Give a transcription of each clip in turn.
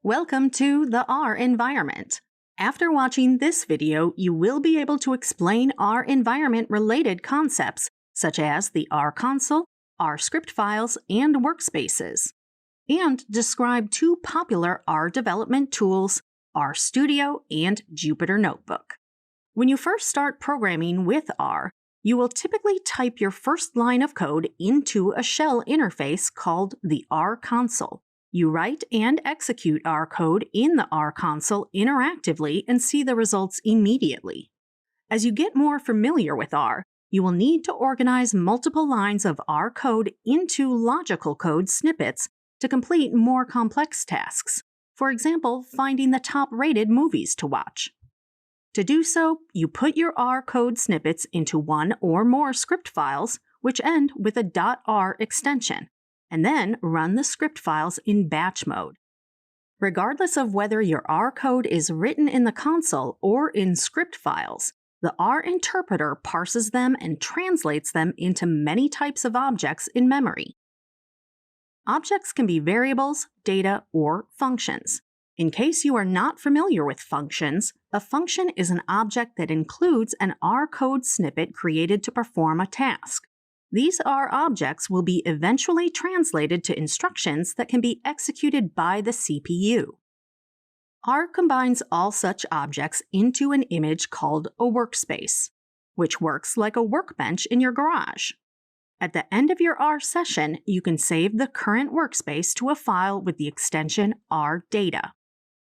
Welcome to the R environment. After watching this video, you will be able to explain R environment-related concepts such as the R console, R script files, and workspaces, and describe two popular R development tools, RStudio and Jupyter Notebook. When you first start programming with R, you will typically type your first line of code into a shell interface called the R console. You write and execute R code in the R console interactively and see the results immediately. As you get more familiar with R, you will need to organize multiple lines of R code into logical code snippets to complete more complex tasks. For example, finding the top-rated movies to watch. To do so, you put your R code snippets into one or more script files, which end with a .r extension, and then run the script files in batch mode. Regardless of whether your R code is written in the console or in script files, the R interpreter parses them and translates them into many types of objects in memory. Objects can be variables, data, or functions. In case you are not familiar with functions, a function is an object that includes an R code snippet created to perform a task. These R objects will be eventually translated to instructions that can be executed by the CPU. R combines all such objects into an image called a workspace, which works like a workbench in your garage. At the end of your R session, you can save the current workspace to a file with the extension RData.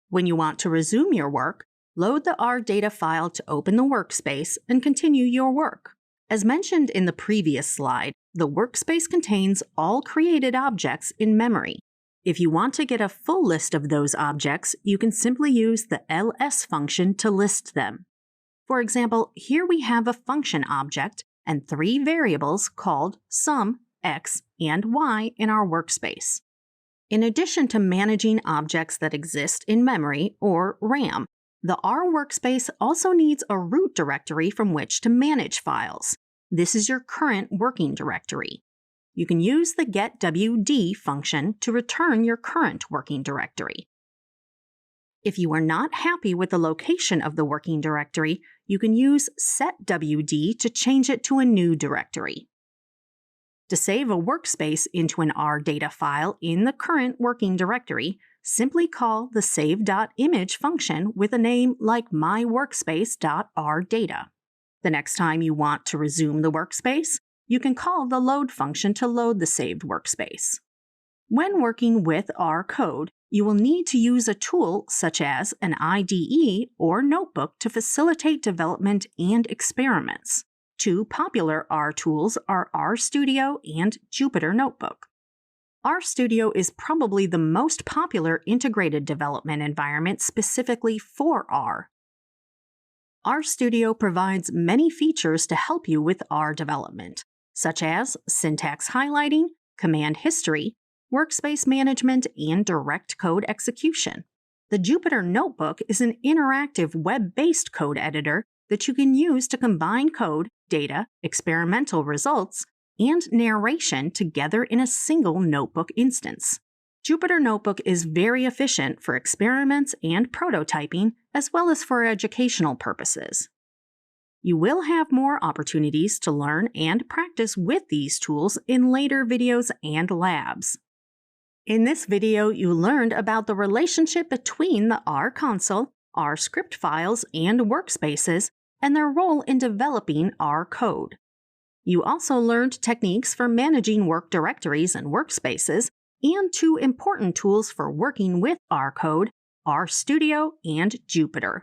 When you want to resume your work, load the RData file to open the workspace and continue your work. As mentioned in the previous slide, the workspace contains all created objects in memory. If you want to get a full list of those objects, you can simply use the ls function to list them. For example, here we have a function object and three variables called sum, x, and y in our workspace. In addition to managing objects that exist in memory, or RAM, the R workspace also needs a root directory from which to manage files. This is your current working directory. You can use the getwd function to return your current working directory. If you are not happy with the location of the working directory, you can use setwd to change it to a new directory. To save a workspace into an RData file in the current working directory, simply call the save.image function with a name like myworkspace.rdata. The next time you want to resume the workspace, you can call the load function to load the saved workspace. When working with R code, you will need to use a tool such as an IDE or notebook to facilitate development and experiments. Two popular R tools are RStudio and Jupyter Notebook. RStudio is probably the most popular integrated development environment specifically for R. RStudio provides many features to help you with R development, such as syntax highlighting, command history, workspace management, and direct code execution. The Jupyter Notebook is an interactive web-based code editor that you can use to combine code, data, experimental results, and narration together in a single notebook instance. Jupyter Notebook is very efficient for experiments and prototyping, as well as for educational purposes. You will have more opportunities to learn and practice with these tools in later videos and labs. In this video, you learned about the relationship between the R console, R script files, and workspaces, and their role in developing R code. You also learned techniques for managing work directories and workspaces, and two important tools for working with R code, RStudio and Jupyter.